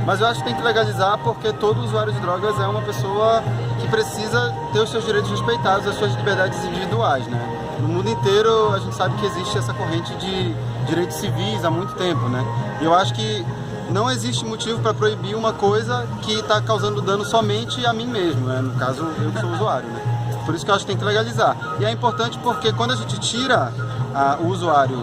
Mas eu acho que tem que legalizar porque todo usuário de drogas é uma pessoa que precisa ter os seus direitos respeitados, as suas liberdades individuais, né? No mundo inteiro a gente sabe que existe essa corrente de direitos civis há muito tempo, né? E eu acho que não existe motivo para proibir uma coisa que está causando dano somente a mim mesmo, né? No caso, eu que sou usuário, né? Por isso que eu acho que tem que legalizar. E é importante porque quando a gente tira o usuário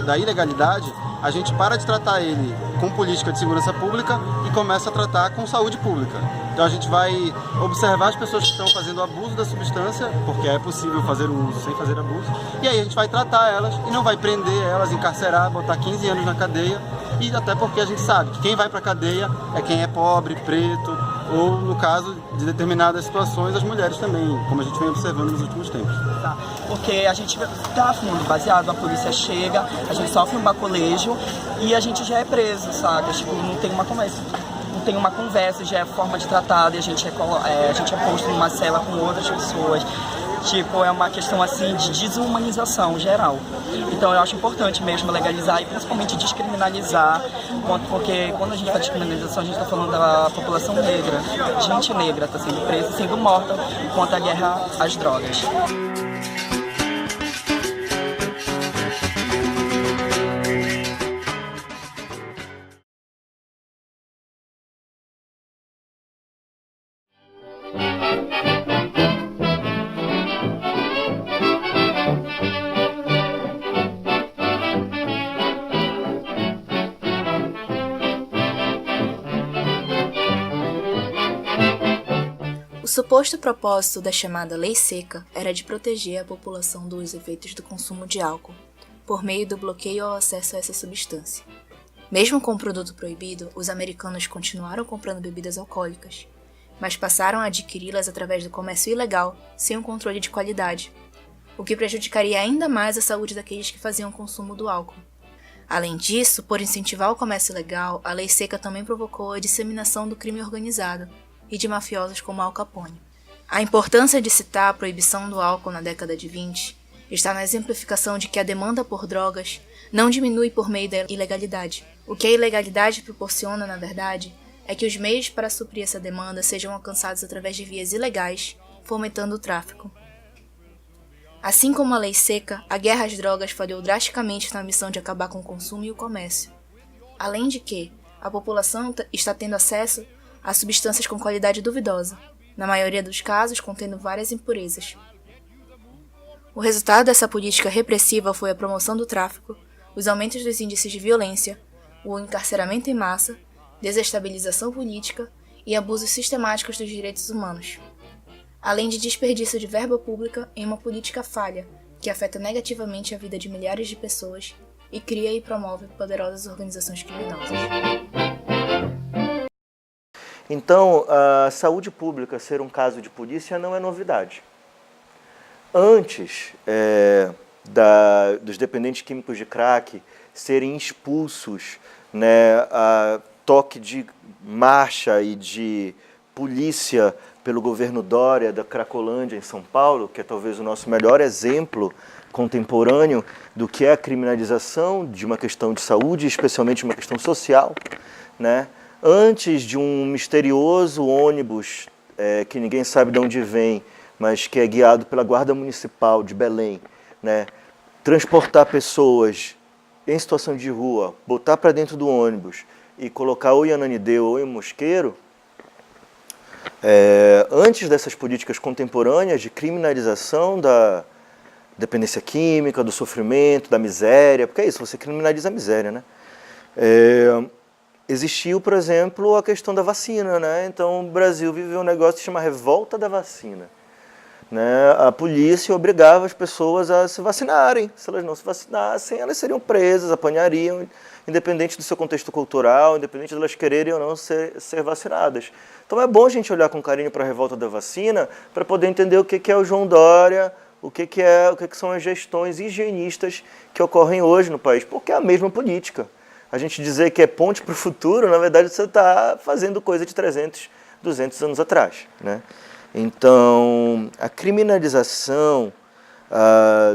da ilegalidade, a gente para de tratar ele com política de segurança pública e começa a tratar com saúde pública. Então a gente vai observar as pessoas que estão fazendo abuso da substância, porque é possível fazer o uso sem fazer abuso, e aí a gente vai tratar elas e não vai prender elas, encarcerar, botar 15 anos na cadeia, e até porque a gente sabe que quem vai para a cadeia é quem é pobre, preto, ou no caso de determinadas situações, as mulheres também, como a gente vem observando nos últimos tempos. Tá. Porque a gente tá fumando baseado, a polícia chega, a gente sofre um baculejo e a gente já é preso, saca? Tipo, não tem uma conversa, já é forma de tratar, e a gente é posto numa cela com outras pessoas. Tipo, é uma questão assim de desumanização geral. Então eu acho importante mesmo legalizar e principalmente descriminalizar, porque quando a gente fala de descriminalização, a gente está falando da população negra. Gente negra está sendo presa, sendo morta enquanto a guerra às drogas. O suposto propósito da chamada Lei Seca era de proteger a população dos efeitos do consumo de álcool, por meio do bloqueio ao acesso a essa substância. Mesmo com o produto proibido, os americanos continuaram comprando bebidas alcoólicas, mas passaram a adquiri-las através do comércio ilegal, sem um controle de qualidade, o que prejudicaria ainda mais a saúde daqueles que faziam consumo do álcool. Além disso, por incentivar o comércio ilegal, a Lei Seca também provocou a disseminação do crime organizado e de mafiosos como Al Capone. A importância de citar a proibição do álcool na década de 20 está na exemplificação de que a demanda por drogas não diminui por meio da ilegalidade. O que a ilegalidade proporciona, na verdade, é que os meios para suprir essa demanda sejam alcançados através de vias ilegais, fomentando o tráfico. Assim como a Lei Seca, a guerra às drogas falhou drasticamente na missão de acabar com o consumo e o comércio. Além de que, a população está tendo acesso a substâncias com qualidade duvidosa, na maioria dos casos contendo várias impurezas. O resultado dessa política repressiva foi a promoção do tráfico, os aumentos dos índices de violência, o encarceramento em massa, desestabilização política e abusos sistemáticos dos direitos humanos, além de desperdício de verba pública em uma política falha que afeta negativamente a vida de milhares de pessoas e cria e promove poderosas organizações criminosas. Então, a saúde pública ser um caso de polícia não é novidade. Antes dos dependentes químicos de crack serem expulsos, né, a toque de marcha e de polícia pelo governo Dória da Cracolândia em São Paulo, que é talvez o nosso melhor exemplo contemporâneo do que é a criminalização de uma questão de saúde, especialmente uma questão social, né? Antes de um misterioso ônibus que ninguém sabe de onde vem, mas que é guiado pela Guarda Municipal de Belém, né, transportar pessoas em situação de rua, botar para dentro do ônibus e colocar ou em Ananindeua ou em Mosqueiro, antes dessas políticas contemporâneas de criminalização da dependência química, do sofrimento, da miséria, porque é isso, você criminaliza a miséria, né? Existiu, por exemplo, a questão da vacina, né? Então o Brasil viveu um negócio que se chama revolta da vacina, né? A polícia obrigava as pessoas a se vacinarem. Se elas não se vacinassem, elas seriam presas, apanhariam, independente do seu contexto cultural, independente de elas quererem ou não ser vacinadas. Então é bom a gente olhar com carinho para a revolta da vacina para poder entender o que é o João Dória, o que são as gestões higienistas que ocorrem hoje no país, porque é a mesma política. A gente dizer que é ponte para o futuro, na verdade você está fazendo coisa de 300, 200 anos atrás, né? Então, a criminalização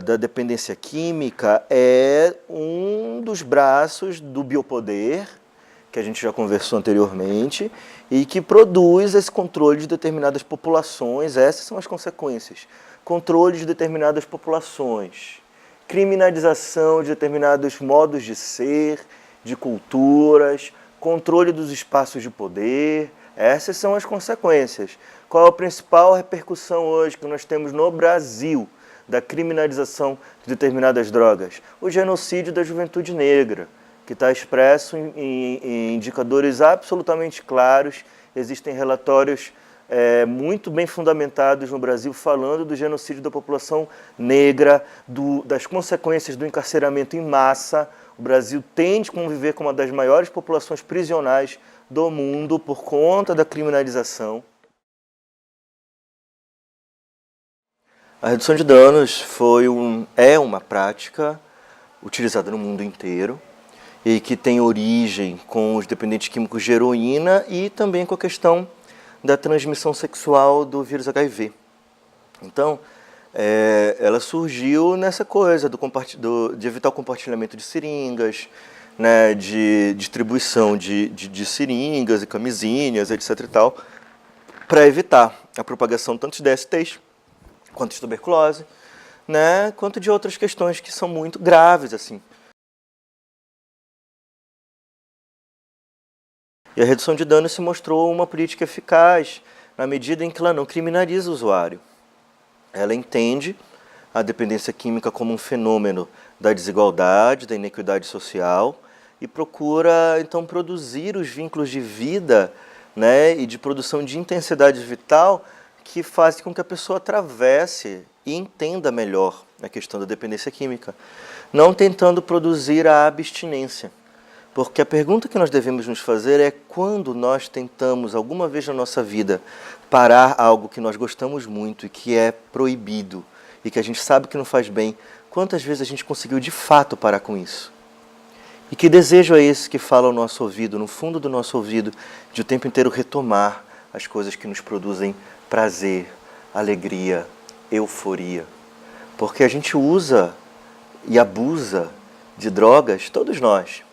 da dependência química é um dos braços do biopoder que a gente já conversou anteriormente, e que produz esse controle de determinadas populações. Essas são as consequências. Controle de determinadas populações, criminalização de determinados modos de ser, de culturas, controle dos espaços de poder. Essas são as consequências. Qual a principal repercussão hoje que nós temos no Brasil da criminalização de determinadas drogas? O genocídio da juventude negra, que está expresso em indicadores absolutamente claros. Existem relatórios muito bem fundamentados no Brasil falando do genocídio da população negra, das consequências do encarceramento em massa. O Brasil tem de conviver com uma das maiores populações prisionais do mundo por conta da criminalização. A redução de danos é uma prática utilizada no mundo inteiro e que tem origem com os dependentes químicos de heroína e também com a questão da transmissão sexual do vírus HIV. Então, ela surgiu nessa coisa de evitar o compartilhamento de seringas, né, de distribuição de seringas e camisinhas, etc. e tal, para evitar a propagação tanto de DSTs quanto de tuberculose, né, quanto de outras questões que são muito graves, assim. E a redução de danos se mostrou uma política eficaz na medida em que ela não criminaliza o usuário. Ela entende a dependência química como um fenômeno da desigualdade, da inequidade social e procura, então, produzir os vínculos de vida, né, e de produção de intensidade vital que fazem com que a pessoa atravesse e entenda melhor a questão da dependência química, não tentando produzir a abstinência. Porque a pergunta que nós devemos nos fazer é quando nós tentamos alguma vez na nossa vida parar algo que nós gostamos muito e que é proibido e que a gente sabe que não faz bem, quantas vezes a gente conseguiu de fato parar com isso? E que desejo é esse que fala ao nosso ouvido, no fundo do nosso ouvido, de o tempo inteiro retomar as coisas que nos produzem prazer, alegria, euforia. Porque a gente usa e abusa de drogas, todos nós.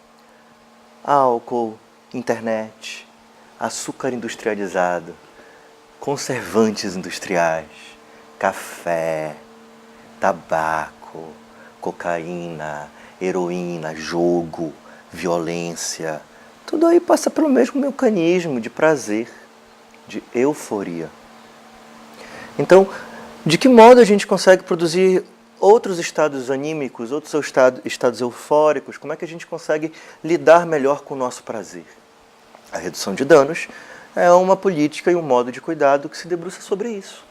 Álcool, internet, açúcar industrializado, conservantes industriais, café, tabaco, cocaína, heroína, jogo, violência. Tudo aí passa pelo mesmo mecanismo de prazer, de euforia. Então, de que modo a gente consegue produzir outros estados anímicos, outros estados eufóricos? Como é que a gente consegue lidar melhor com o nosso prazer? A redução de danos é uma política e um modo de cuidado que se debruça sobre isso.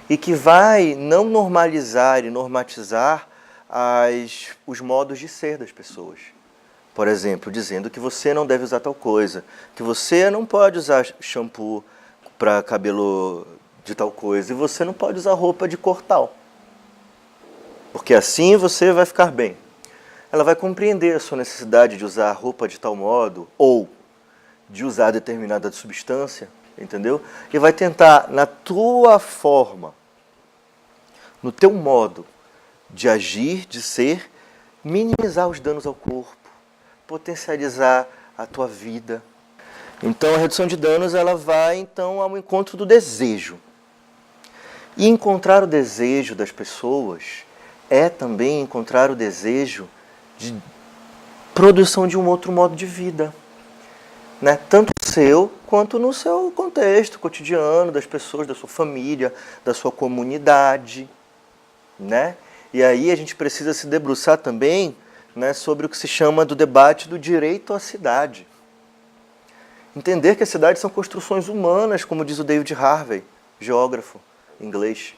E que vai não normalizar e normatizar os modos de ser das pessoas. Por exemplo, dizendo que você não deve usar tal coisa, que você não pode usar shampoo para cabelo de tal coisa e você não pode usar roupa de cor tal. Porque assim você vai ficar bem. Ela vai compreender a sua necessidade de usar roupa de tal modo ou de usar determinada substância, entendeu? E vai tentar, na tua forma, no teu modo de agir, de ser, minimizar os danos ao corpo, potencializar a tua vida. Então a redução de danos ela vai então ao encontro do desejo. E encontrar o desejo das pessoas é também encontrar o desejo de produção de um outro modo de vida, né? Tanto no seu quanto no seu contexto cotidiano, das pessoas, da sua família, da sua comunidade, né? E aí a gente precisa se debruçar também, né, sobre o que se chama do debate do direito à cidade. Entender que as cidades são construções humanas, como diz o David Harvey, geógrafo inglês,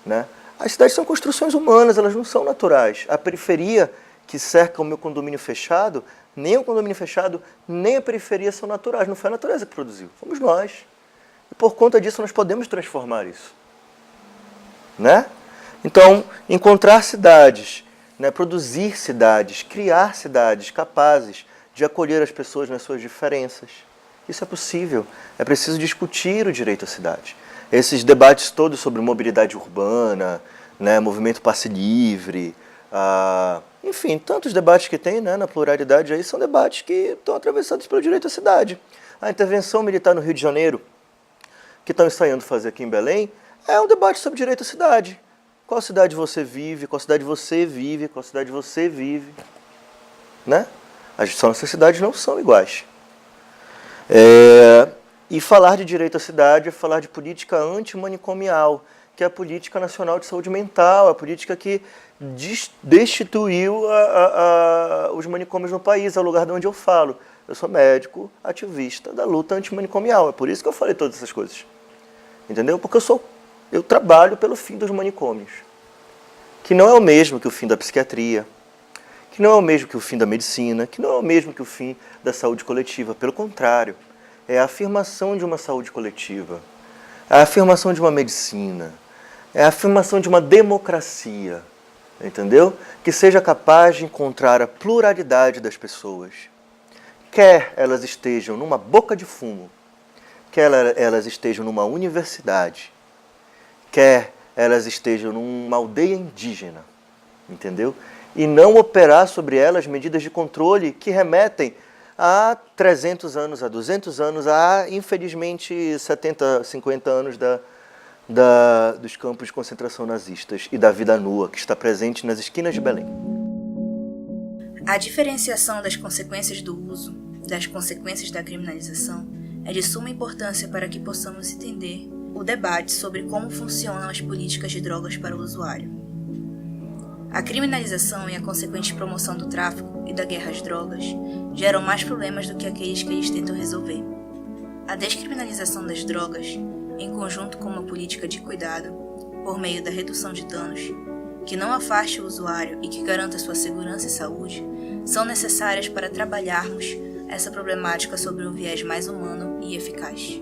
né? As cidades são construções humanas, elas não são naturais. A periferia que cerca o meu condomínio fechado, nem o condomínio fechado, nem a periferia são naturais. Não foi a natureza que produziu, fomos nós. E por conta disso nós podemos transformar isso, né? Então, encontrar cidades, né, produzir cidades, criar cidades capazes de acolher as pessoas nas suas diferenças. Isso é possível. É preciso discutir o direito à cidade. Esses debates todos sobre mobilidade urbana, né, movimento passe livre, Enfim, tantos debates que tem, né, na pluralidade aí, são debates que estão atravessados pelo direito à cidade. A intervenção militar no Rio de Janeiro, que estão ensaiando fazer aqui em Belém, é um debate sobre direito à cidade. Qual cidade você vive, qual cidade você vive, qual cidade você vive, né? As nossas cidades não são iguais. E falar de direito à cidade é falar de política antimanicomial, que é a política nacional de saúde mental, a política que destituiu os manicômios no país, é o lugar de onde eu falo. Eu sou médico, ativista da luta antimanicomial, é por isso que eu falei todas essas coisas. Entendeu? Porque eu trabalho pelo fim dos manicômios, que não é o mesmo que o fim da psiquiatria, que não é o mesmo que o fim da medicina, que não é o mesmo que o fim da saúde coletiva. Pelo contrário, é a afirmação de uma saúde coletiva, é a afirmação de uma medicina, é a afirmação de uma democracia, entendeu? Que seja capaz de encontrar a pluralidade das pessoas, quer elas estejam numa boca de fumo, quer elas estejam numa universidade, quer elas estejam numa aldeia indígena, entendeu? E não operar sobre elas medidas de controle que remetem a 300 anos, a 200 anos, a, infelizmente, 70, 50 anos dos campos de concentração nazistas e da vida nua, que está presente nas esquinas de Belém. A diferenciação das consequências do uso, das consequências da criminalização, é de suma importância para que possamos entender o debate sobre como funcionam as políticas de drogas para o usuário. A criminalização e a consequente promoção do tráfico e da guerra às drogas geram mais problemas do que aqueles que eles tentam resolver. A descriminalização das drogas, em conjunto com uma política de cuidado, por meio da redução de danos, que não afaste o usuário e que garanta sua segurança e saúde, são necessárias para trabalharmos essa problemática sobre um viés mais humano e eficaz.